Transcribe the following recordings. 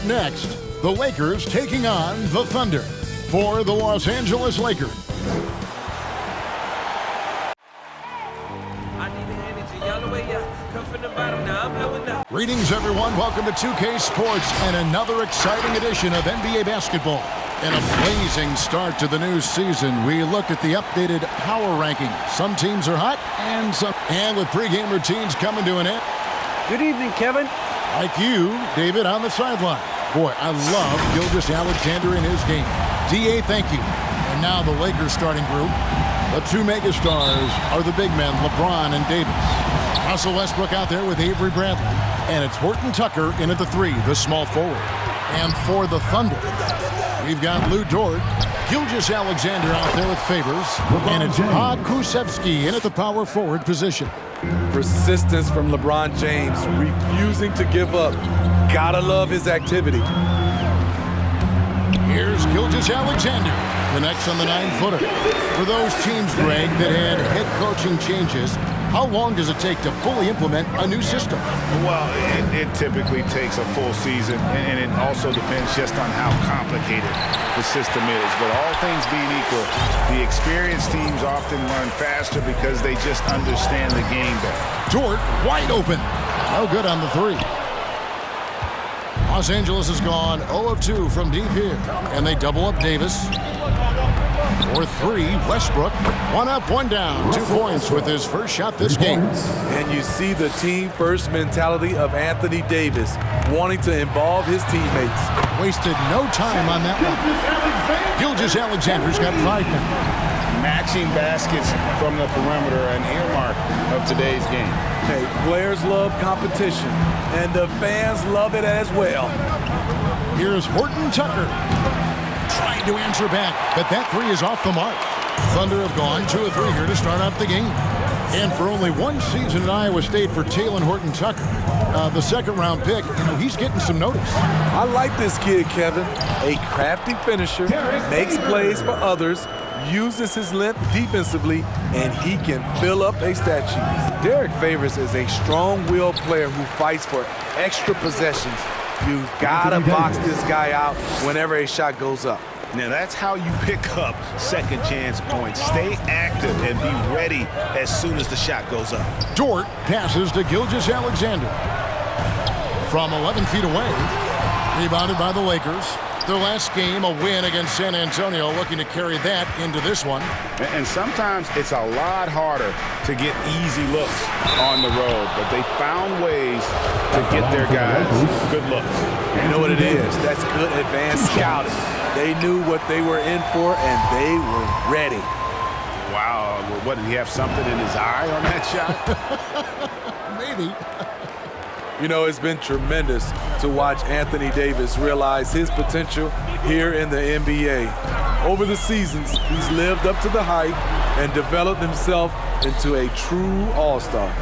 Up next, the Lakers taking on the Thunder. For the Los Angeles Lakers, greetings, everyone. Welcome to 2K Sports and another exciting edition of NBA basketball. In a blazing start to the new season, we look at the updated power rankings. Some teams are hot, and with pregame routines coming to an end. Good evening, Kevin. Like you, David, on the sideline. Boy, I love Gilgeous-Alexander in his game. D.A., thank you. And now the Lakers starting group. The two megastars are the big men, LeBron and Davis. Russell Westbrook out there with Avery Bradley. And it's Horton Tucker in at the three, the small forward. And for the Thunder, we've got Lou Dort, Gilgeous-Alexander out there with Favors. And it's Pokusevski in at the power forward position. Persistence from LeBron James, refusing to give up. Gotta love his activity. Here's Gilgeous-Alexander, connects on the 9-footer. For those teams, Greg, that had head coaching changes, how long does it take to fully implement a new system? Well, it typically takes a full season, and it also depends just on how complicated the system is. But all things being equal, the experienced teams often learn faster because they just understand the game better. Dort wide open. No good on the three. Los Angeles has gone 0 of 2 from deep here, and they double up Davis. For three, Westbrook. One up, one down. 2 points with his first shot this game. And you see the team-first mentality of Anthony Davis, wanting to involve his teammates. Wasted no time on that one. Gilgeous-Alexander's got 5 now. Matching baskets from the perimeter, an earmark of today's game. Hey, players love competition, and the fans love it as well. Here's Horton Tucker. Trying to answer back, but that three is off the mark. Thunder have gone 2 of 3 here to start out the game. And for only one season at Iowa State for Talen Horton Tucker, the second-round pick, he's getting some notice. I like this kid, Kevin. A crafty finisher, makes plays for others, uses his length defensively, and he can fill up a stat sheet. Derek Favors is a strong-willed player who fights for extra possessions. You gotta box this guy out whenever a shot goes up. Now that's how you pick up second chance points. Stay active and be ready as soon as the shot goes up. Dort passes to Gilgeous-Alexander. From 11 feet away, rebounded by the Lakers. Their last game, a win against San Antonio, looking to carry that into this one. And sometimes it's a lot harder to get easy looks on the road, but they found ways to get their guys good looks. You know what it is? That's good advanced scouting. They knew what they were in for, and they were ready. Wow, what, did he have something in his eye on that shot? Maybe. You know, it's been tremendous to watch Anthony Davis realize his potential here in the NBA. Over the seasons, he's lived up to the hype and developed himself into a true all-star.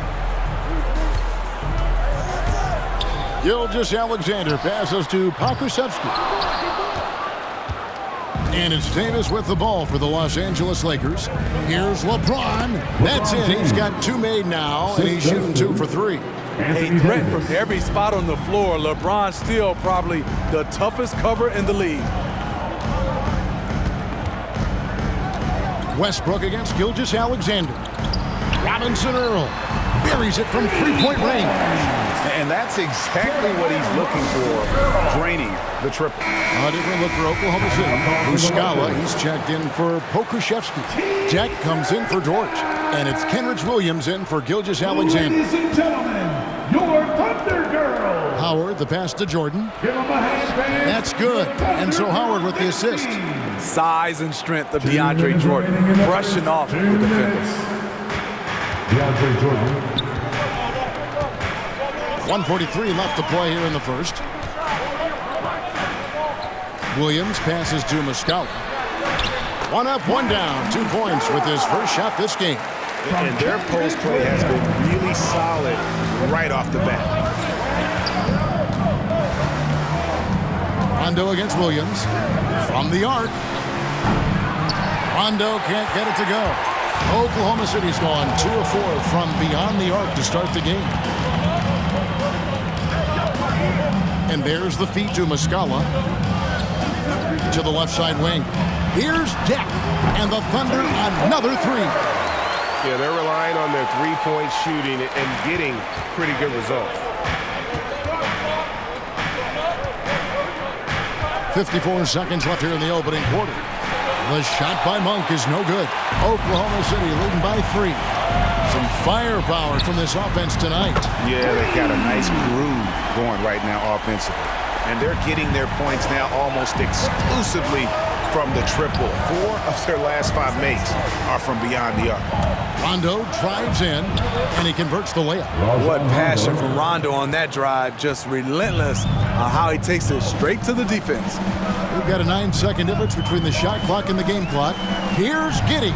Gilgeous-Alexander passes to Pokusevski. And it's Davis with the ball for the Los Angeles Lakers. Here's LeBron. That's it. He's got 2 made now, and he's shooting 2 for 3. A threat from every spot on the floor. LeBron still probably the toughest cover in the league. Westbrook against Gilgeous-Alexander. Robinson Earl buries it from 3-point range. And that's exactly what he's looking for, draining the triple. A different look for Oklahoma City. Muscala, he's checked in for Pokusevski. Jack comes in for Dort. And it's Kenrich Williams in for Gilgeous-Alexander. Ladies and gentlemen, your Thunder Girl. Howard, the pass to Jordan. Give him a hand, fans. That's good. And so Howard with the assist. Size and strength of DeAndre Jordan, brushing off the defenders. DeAndre Jordan. 1:43 left to play here in the first. Williams passes to Muscala. 1 up, 1 down. 2 points with his first shot this game. And their post play has been really solid right off the bat. Rondo against Williams. From the arc. Rondo can't get it to go. Oklahoma City's gone 2 of 4 from beyond the arc to start the game. And there's the feed to Muscala. To the left side wing. Here's Deck. And the Thunder another three. Yeah, they're relying on their three-point shooting and getting pretty good results. 54 seconds left here in the opening quarter. The shot by Monk is no good. Oklahoma City leading by 3. Some firepower from this offense tonight. Yeah, they got a nice groove going right now offensively. And they're getting their points now almost exclusively from the triple. 4 of their last 5 makes are from beyond the arc. Rondo drives in, and he converts the layup. What passion from Rondo on that drive. Just relentless on how he takes it straight to the defense. We've got a 9-second difference between the shot clock and the game clock. Here's Giddey.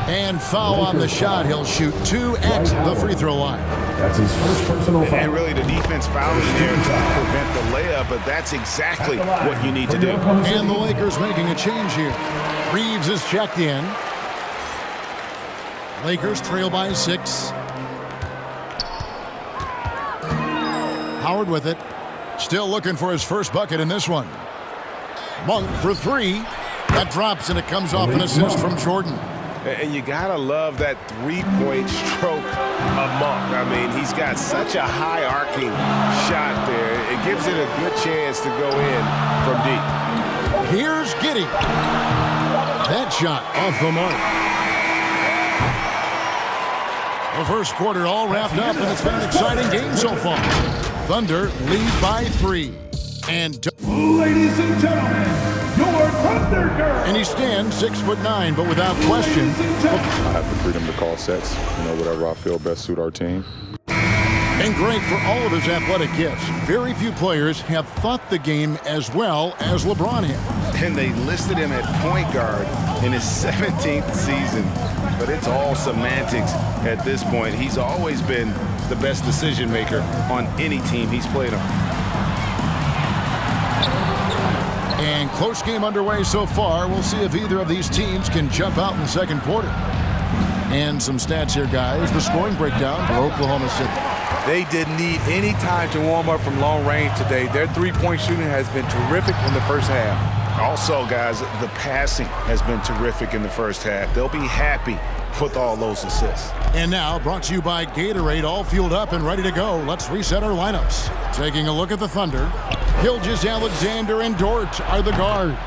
And foul on the shot. He'll shoot 2 at the free throw line. That's his first personal foul. And really the defense fouling there to prevent the layup, but that's exactly what you need to do. And the Lakers making a change here. Reeves is checked in. Lakers trail by 6. Howard with it. Still looking for his first bucket in this one. Monk for 3. That drops, and it comes off an assist from Jordan. And you gotta love that three-point stroke of Monk. I mean, he's got such a high arcing shot there. It gives it a good chance to go in from deep. Here's Giddey. That shot off the mark. The first quarter all wrapped up, and it's been an exciting game so far. Thunder lead by 3. And Ladies and gentlemen, your Thunder Girl. he stands 6'9", but without question. I have the freedom to call sets, whatever I feel best suit our team. And great for all of his athletic gifts. Very few players have thought the game as well as LeBron has. And they listed him at point guard in his 17th season. But it's all semantics at this point. He's always been the best decision maker on any team he's played on. And close game underway so far. We'll see if either of these teams can jump out in the second quarter. And some stats here, guys. The scoring breakdown for Oklahoma City. They didn't need any time to warm up from long range today. Their three-point shooting has been terrific in the first half. Also, guys, the passing has been terrific in the first half. They'll be happy with all those assists. And now, brought to you by Gatorade, all fueled up and ready to go. Let's reset our lineups. Taking a look at the Thunder. Gilgeous, Alexander, and Dort are the guards.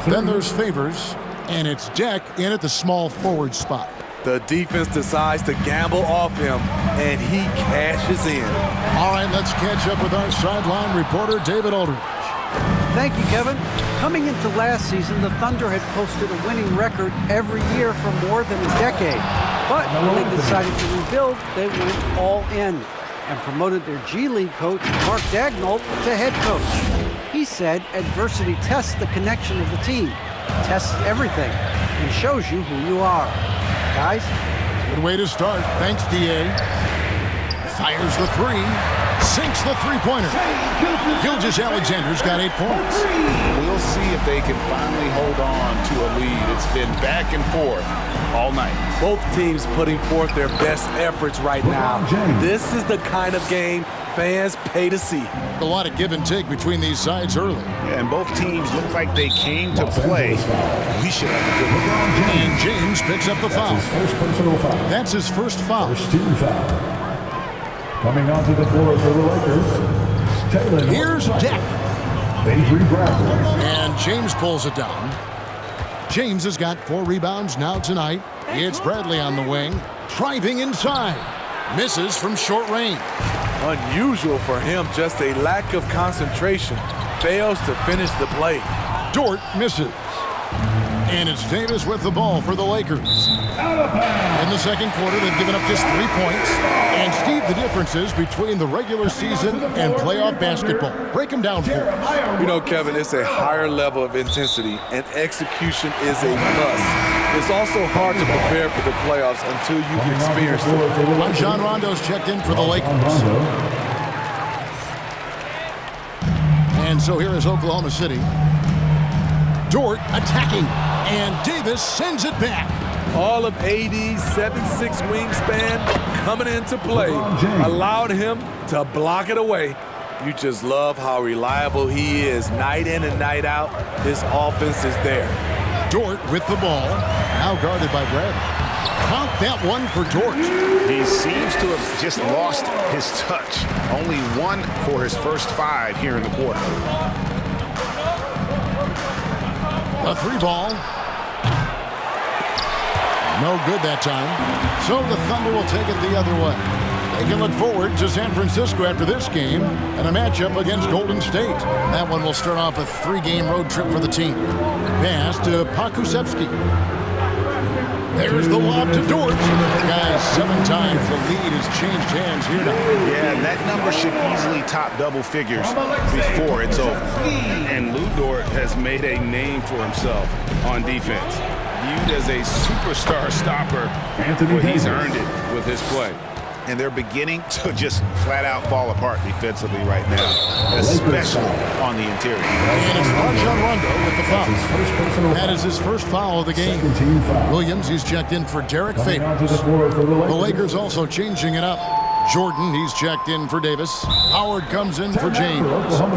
Then there's Favors, and it's Deck in at the small forward spot. The defense decides to gamble off him, and he cashes in. All right, let's catch up with our sideline reporter, David Aldridge. Thank you, Kevin. Coming into last season, the Thunder had posted a winning record every year for more than a decade. But when they decided to rebuild, they went all in and promoted their G League coach, Mark Daigneault, to head coach. He said adversity tests the connection of the team, tests everything, and shows you who you are. Guys? Good way to start. Thanks, D.A. Fires the 3. Sinks the three-pointer. Gilgeous Alexander's got 8 points. We'll see if they can finally hold on to a lead. It's been back and forth all night. Both teams putting forth their best efforts right now. This is the kind of game fans pay to see. A lot of give and take between these sides early. Yeah, and both teams look like they came to play. We should have a good one. And James picks up the foul. His first personal foul. That's his first foul. First team foul. Coming onto the floor for the Lakers, Taylor. Here's Deck. Avery Bradley. And James pulls it down. James has got 4 rebounds now tonight. It's Bradley on the wing. Driving inside. Misses from short range. Unusual for him, just a lack of concentration. Fails to finish the play. Dort misses. And it's Davis with the ball for the Lakers. In the second quarter, they've given up just 3 points. And Steve, the differences between the regular season and playoff basketball. Break them down for us. Kevin, it's a higher level of intensity, and execution is a must. It's also hard to prepare for the playoffs until you've experienced it. John Rondo's checked in for the Lakers. And so here is Oklahoma City. Dort attacking, and Davis sends it back. All of AD's 7'6" wingspan coming into play allowed him to block it away. You just love how reliable he is. Night in and night out, his offense is there. Dort with the ball, now guarded by Bradley. Count that one for Dort. He seems to have just lost his touch. Only 1 for his first 5 here in the quarter. A 3 ball. No good that time. So the Thunder will take it the other way. They can look forward to San Francisco after this game and a matchup against Golden State. That one will start off a 3-game road trip for the team. Pass to Pakusevsky. There's the lob to Dort. Guys, 7 times the lead has changed hands here now. Yeah, and that number should easily top double figures before it's over. And Lou Dort has made a name for himself on defense. Viewed as a superstar stopper, but he's earned it with his play. And they're beginning to just flat out fall apart defensively right now, especially on the interior. And it's Rajon Rondo with the foul. That is his first foul of the game. Williams, he's checked in for Derek Favors. The Lakers also changing it up. Jordan, he's checked in for Davis. Howard comes in for James.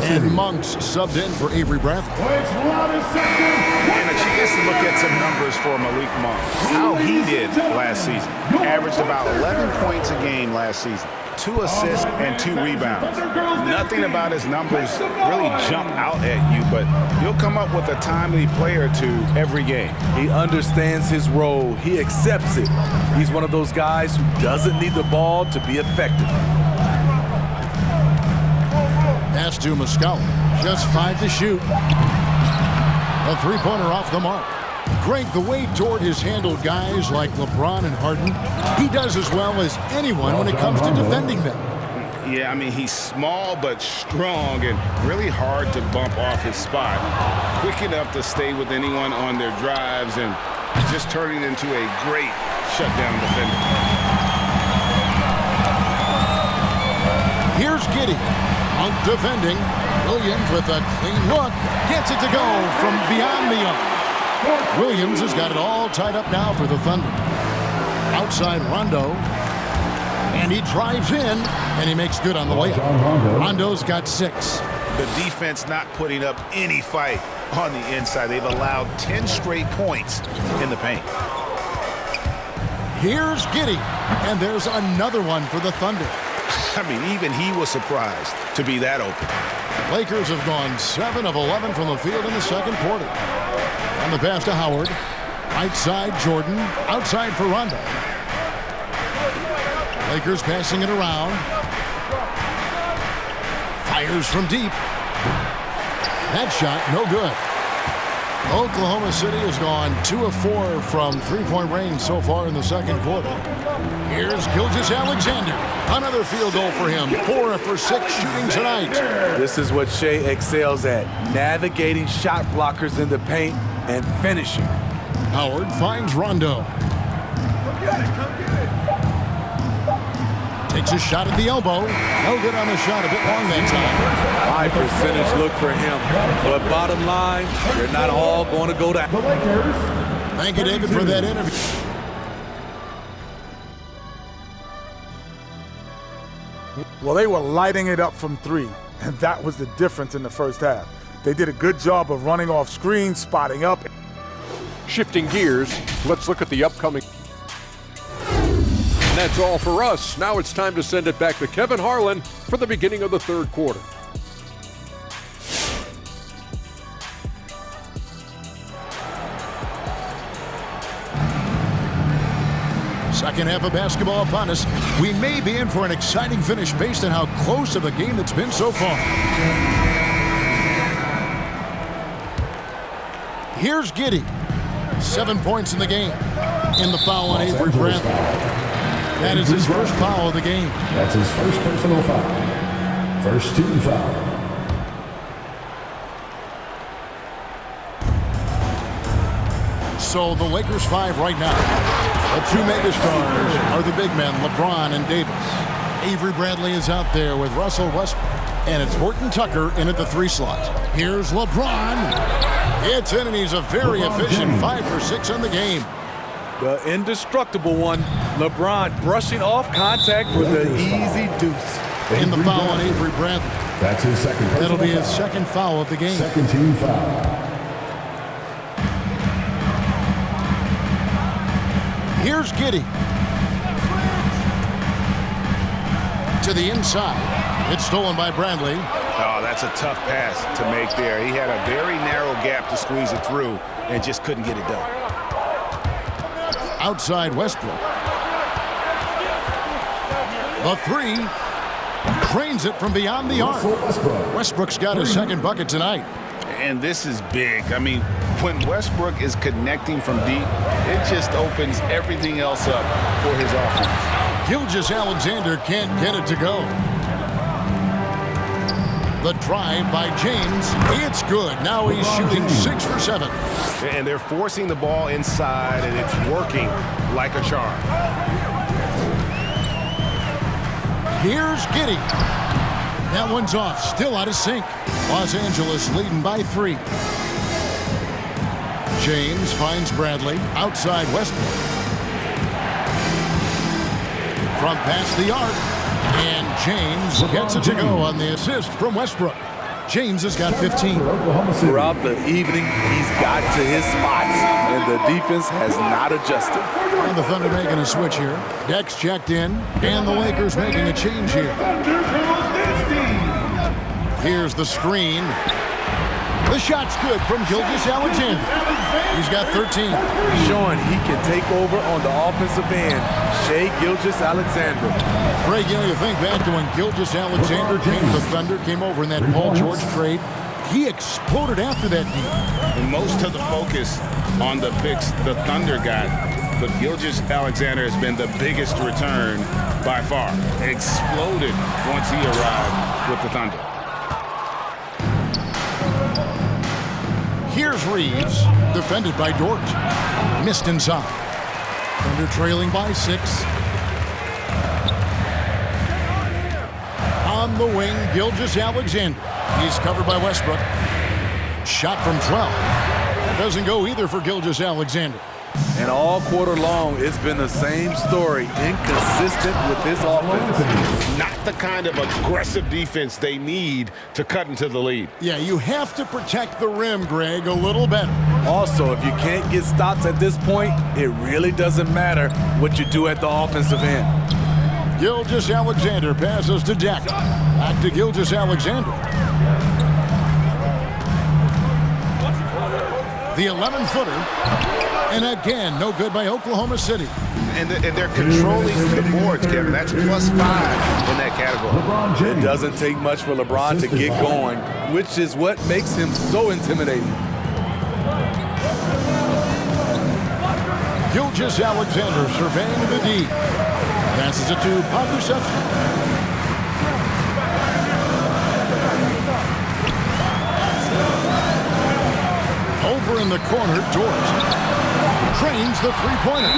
And Monks subbed in for Avery Bradley. And a chance to look at some numbers for Malik Monk. How he did last season. Averaged about 11 points a game last season. 2 assists and 2 rebounds. Nothing about his numbers really jump out at you, but he'll come up with a timely play or 2 every game. He understands his role. He accepts it. He's one of those guys who doesn't need the ball to be effective. Pass to Muscala. Just 5 to shoot. A 3-pointer off the mark. Greg, the way Dort has handled guys like LeBron and Harden, he does as well as anyone when it comes to defending them. Yeah, I mean, he's small but strong and really hard to bump off his spot. Quick enough to stay with anyone on their drives and just turning into a great shutdown defender. Here's Giddey. Monk defending. Williams with a clean look. Gets it to go from beyond the arc. Williams has got it all tied up now for the Thunder. Outside Rondo. And he drives in, and he makes good on the layup. Rondo's got 6. The defense not putting up any fight on the inside. They've allowed 10 straight points in the paint. Here's Giddey. And there's another one for the Thunder. I mean, even he was surprised to be that open. Lakers have gone 7 of 11 from the field in the second quarter. On the pass to Howard. Right side, Jordan. Outside for Rondo. Lakers passing it around. Fires from deep. That shot, no good. Oklahoma City has gone 2 of 4 from 3-point range so far in the second quarter. Here's Gilgeous-Alexander. Another field goal for him. 4 for 6 shooting tonight. This is what Shea excels at, navigating shot blockers in the paint and finishing. Howard finds Rondo. Takes a shot at the elbow. No good on the shot. A bit long that time. High percentage look for him. But bottom line, they're not all going to go down. Thank you, David, for that interview. Well, they were lighting it up from 3, and that was the difference in the first half. They did a good job of running off screens, spotting up. Shifting gears, let's look at the upcoming. And that's all for us. Now it's time to send it back to Kevin Harlan for the beginning of the third quarter. Second half of basketball upon us. We may be in for an exciting finish based on how close of a game it's been so far. Here's Giddey. 7 points in the game. In the foul on Avery Bradley. That is his first foul of the game. That's his first personal foul. First team foul. So the Lakers 5 right now. The 2 megastars are the big men, LeBron and Davis. Avery Bradley is out there with Russell Westbrook. And it's Horton Tucker in at the 3 slot. Here's LeBron. It's in, and he's a very efficient 5 for 6 on the game. The indestructible one, LeBron brushing off contact for the easy deuce. in the foul on Avery Bradley. That's his second. That'll be his second foul of the game. Second team foul. Here's Giddey. To the inside. It's stolen by Bradley. Oh, that's a tough pass to make there. He had a very narrow gap to squeeze it through and just couldn't get it done. Outside Westbrook. The three. Drains it from beyond the arc. Westbrook's got his second bucket tonight. And this is big. I mean, when Westbrook is connecting from deep, it just opens everything else up for his offense. Gilgeous-Alexander can't get it to go. The drive by James. It's good. Now he's shooting 6 for 7. And they're forcing the ball inside, and it's working like a charm. Here's Giddey. That one's off. Still out of sync. Los Angeles leading by 3. James finds Bradley. Outside Westbrook. From past the arc. And James gets it to go on the assist from Westbrook. James has got 15. Throughout the evening, he's got to his spots, and the defense has not adjusted. And the Thunder making a switch here. Dex checked in, and the Lakers making a change here. Here's the screen. The shot's good from Gilgeous-Alexander. He's got 13. Showing he can take over on the offensive end. Shai Gilgeous-Alexander. Greg, you know, you think back to when Gilgeous-Alexander came to the Thunder, came over in that Paul George trade. He exploded after that deal. And most of the focus on the picks the Thunder got, but Gilgeous-Alexander has been the biggest return by far. Exploded once he arrived with the Thunder. Here's Reeves, defended by Dort. Missed inside. Thunder trailing by 6. On the wing, Gilgeous-Alexander. He's covered by Westbrook. Shot from 12. That doesn't go either for Gilgeous-Alexander. And all quarter long, it's been the same story. Inconsistent with this offense. Not the kind of aggressive defense they need to cut into the lead. Yeah, you have to protect the rim, Greg, a little better. Also, if you can't get stops at this point, it really doesn't matter what you do at the offensive end. Gilgeous-Alexander passes to Deck. Back to Gilgeous-Alexander. The 11-footer. And again, no good by Oklahoma City. And they're controlling the boards, Kevin. That's +5 in that category. It doesn't take much for LeBron to get going, which is what makes him so intimidating. Gilgeous-Alexander surveying the D. Passes it to Pavlyucevski. Over in the corner, Dort. Trains the three-pointer.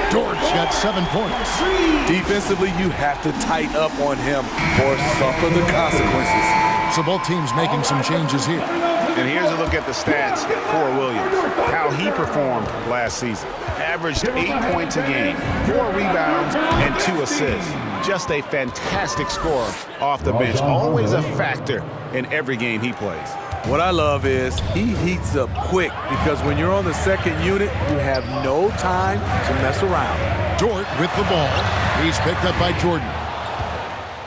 Dort's got 7 points. Defensively, you have to tighten up on him or suffer the consequences. So both teams making some changes here. And here's a look at the stats for Williams. How he performed last season. Averaged 8 points a game, 4 rebounds, and 2 assists. Just a fantastic scorer off the bench. Always a factor in every game he plays. What I love is he heats up quick because when you're on the second unit, you have no time to mess around. Dort with the ball. He's picked up by Jordan.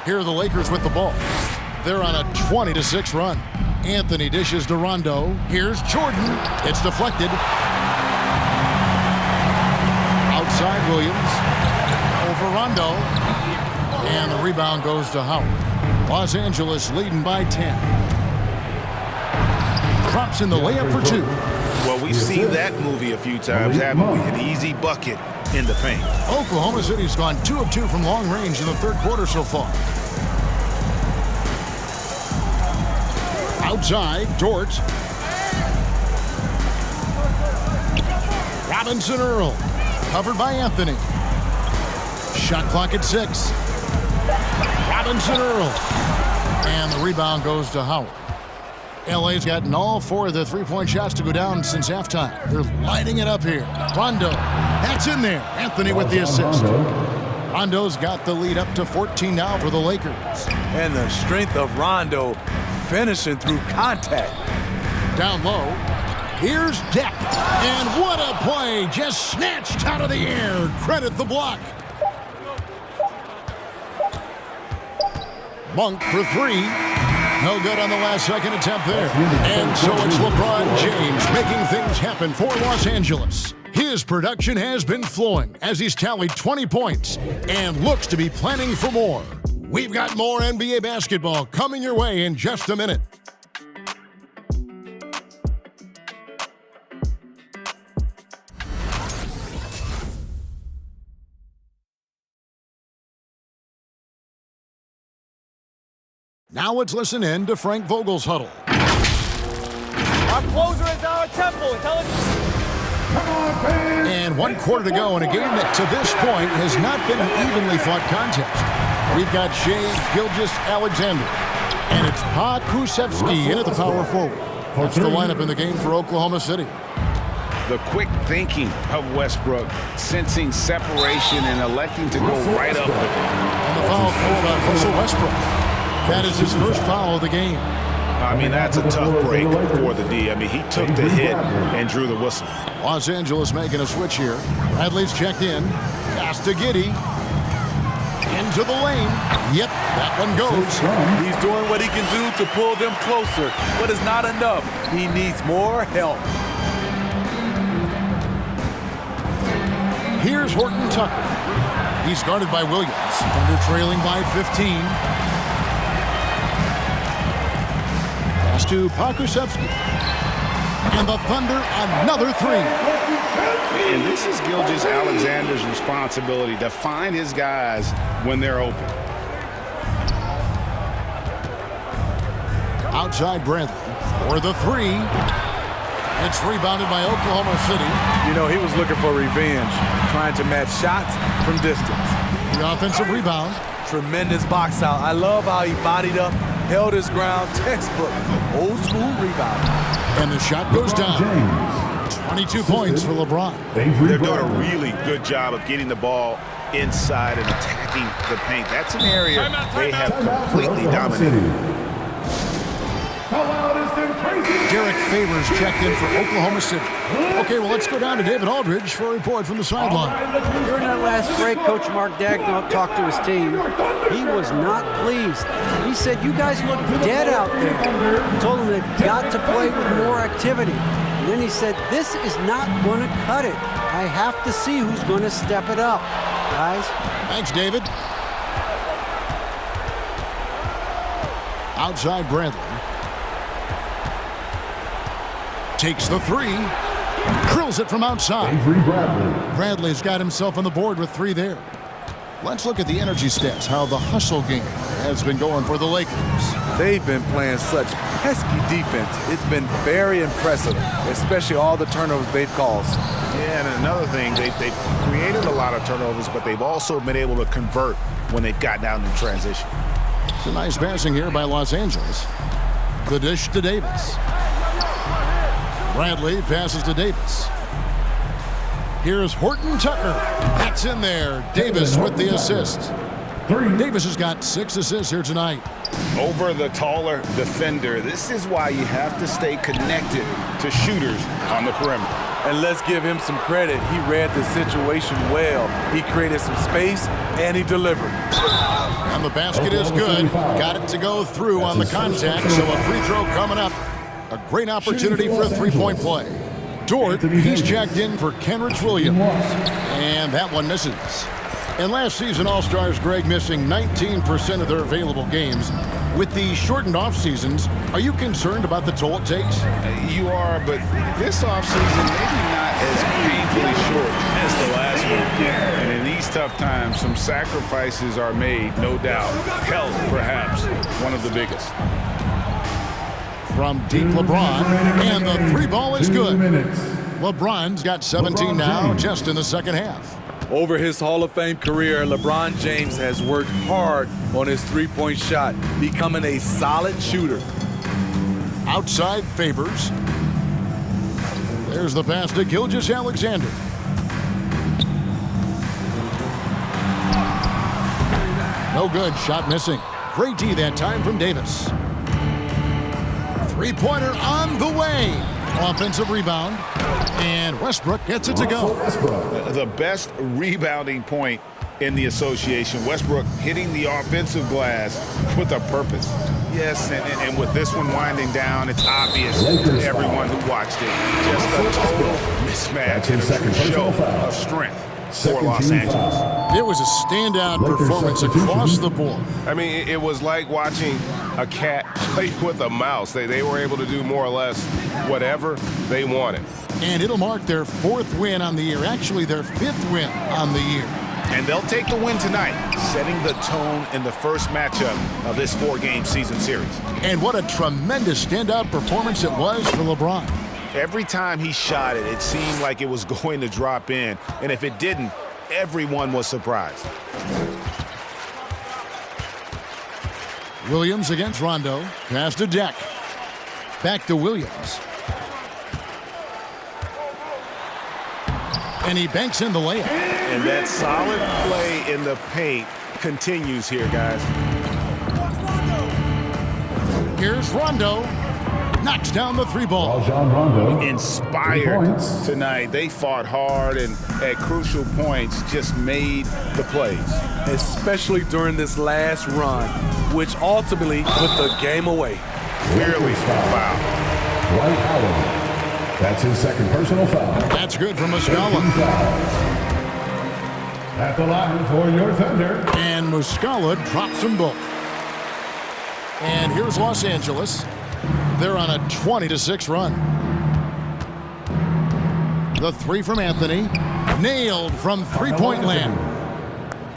Here are the Lakers with the ball. They're on a 20-6 run. Anthony dishes to Rondo. Here's Jordan. It's deflected. Outside Williams. Over Rondo. And the rebound goes to Howard. Los Angeles leading by 10. Drops in the layup for 2. Well, we've seen that movie a few times, haven't we? An easy bucket in the paint. Oklahoma City's gone 2 of 2 from long range in the third quarter so far. Outside, Dort. Robinson Earl. Covered by Anthony. Shot clock at 6. Robinson Earl. And the rebound goes to Howard. LA's gotten all 4 of the three-point shots to go down since halftime. They're lighting it up here. Rondo. That's in there. Anthony with the assist. Rondo's got the lead up to 14 now for the Lakers. And the strength of Rondo finishing through contact. Down low, here's Deck. And what a play, just snatched out of the air. Credit the block. Monk for three. No good on the last second attempt there. And so it's LeBron James making things happen for Los Angeles. His production has been flowing as he's tallied 20 points and looks to be planning for more. We've got more NBA basketball coming your way in just a minute. Now let's listen in to Frank Vogel's huddle. Our closer is our temple. And 1 quarter to go in a game that to this point has not been an evenly fought contest. We've got Shai Gilgeous-Alexander, and it's Pokusevski in at the power forward. That's the lineup in the game for Oklahoma City. The quick thinking of Westbrook, sensing separation and electing to go right up with it. And the foul called on Russell Westbrook. That is his first foul of the game. I mean, that's a tough break for the D. I mean, he took the hit and drew the whistle. Los Angeles making a switch here. Bradley's checked in. Pass to Giddey. Into the lane. Yep, that one goes. He's doing what he can do to pull them closer, but it's not enough. He needs more help. Here's Horton Tucker. He's guarded by Williams. Thunder trailing by 15. Pass to Pokusevski. And the Thunder another three. And this is Gilgeous-Alexander's responsibility to find his guys when they're open. Outside Bradley for the three. It's rebounded by Oklahoma City. You know, he was looking for revenge, trying to match shots from distance. The offensive rebound. Tremendous box out. I love how he bodied up, held his ground, textbook, old school rebound. And the shot goes down. 22 points for LeBron. They're doing a really good job of getting the ball inside and attacking the paint. That's an area they have completely dominated. Derek Favors checked in for Oklahoma City. Okay, well, let's go down to David Aldridge for a report from the sideline. During that last break, Coach Mark Daigneault talked to his team. He was not pleased. He said, you guys look dead out there. He told them they've got to play with more activity. And then he said, this is not going to cut it. I have to see who's going to step it up. Guys. Thanks, David. Outside Bradley. Takes the three. Drills it from outside. Bradley's got himself on the board with three there. Let's look at the energy stats, how the hustle game has been going for the Lakers. They've been playing such pesky defense. It's been very impressive, especially all the turnovers they've caused. Yeah, and another thing, they've created a lot of turnovers, but they've also been able to convert when they've gotten out in transition. It's a nice passing here by Los Angeles. The dish to Davis. Bradley passes to Davis. Here's Horton Tucker. That's in there. Davis with the assist. Davis has got 6 assists here tonight. Over the taller defender, this is why you have to stay connected to shooters on the perimeter. And let's give him some credit. He read the situation well. He created some space, and he delivered. And the basket is good. Got it to go through on the contact, so a free throw coming up. A great opportunity for a three-point play. Dort, he's checked in for Kenrich Williams. And that one misses. And last season, All-Stars Greg missing 19% of their available games. With the shortened off-seasons, are you concerned about the toll it takes? You are, but this off-season maybe not as painfully short as the last one. And in these tough times, some sacrifices are made, no doubt. Health, perhaps, one of the biggest. From deep LeBron, and the three ball is good. LeBron's got 17 now just in the second half. Over his Hall of Fame career, LeBron James has worked hard on his three-point shot, becoming a solid shooter. Outside Favors. There's the pass to Gilgeous-Alexander. No good. Shot missing. Great D that time from Davis. Three-pointer on the way. Offensive rebound. And Westbrook gets it to go. The best rebounding point in the association. Westbrook hitting the offensive glass with a purpose. Yes, and with this one winding down, it's obvious to everyone who watched it. Just a total mismatch and a true show of strength for Los Angeles. It was a standout performance across the board. I mean, it was like watching a cat play with a mouse. They were able to do more or less whatever they wanted. And it'll mark their 4th win on the year. Actually, their 5th win on the year. And they'll take the win tonight, setting the tone in the first matchup of this 4-game season series. And what a tremendous standout performance it was for LeBron. Every time he shot it, it seemed like it was going to drop in. And if it didn't, everyone was surprised. Williams against Rondo. Pass to Deck. Back to Williams. And he banks in the layup. And that solid play in the paint continues here, guys. Here's Rondo. Knocks down the 3 ball. Inspired tonight. They fought hard and at crucial points just made the plays. Especially during this last run, which ultimately put the game away. Clearly foul. Dwight Howard. That's his 2nd personal foul. That's good from Muscala. At the line for your Thunder. And Muscala drops them both. And here's Los Angeles. They're on a 20-6 run. The 3 from Anthony. Nailed from three-point land.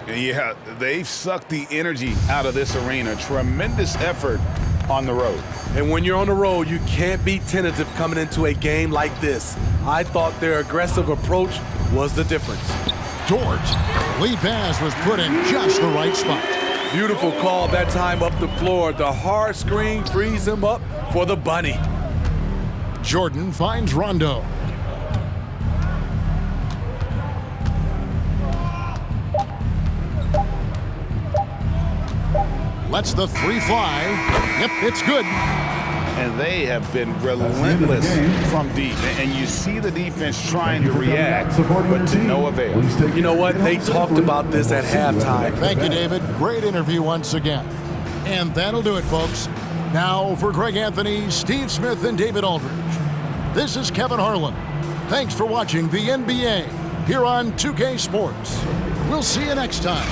Yeah, they've sucked the energy out of this arena. Tremendous effort on the road. And when you're on the road, you can't be tentative coming into a game like this. I thought their aggressive approach was the difference. George, lead pass was put in just the right spot. Beautiful call that time up the floor. The hard screen frees him up for the bunny. Jordan finds Rondo. Lets the 3 fly. Yep, it's good. And they have been relentless from deep. And you see the defense trying to react, but to no avail. You know what? They talked about this at halftime. Thank you, David. Great interview once again. And that'll do it, folks. Now for Greg Anthony, Steve Smith, and David Aldridge. This is Kevin Harlan. Thanks for watching the NBA here on 2K Sports. We'll see you next time.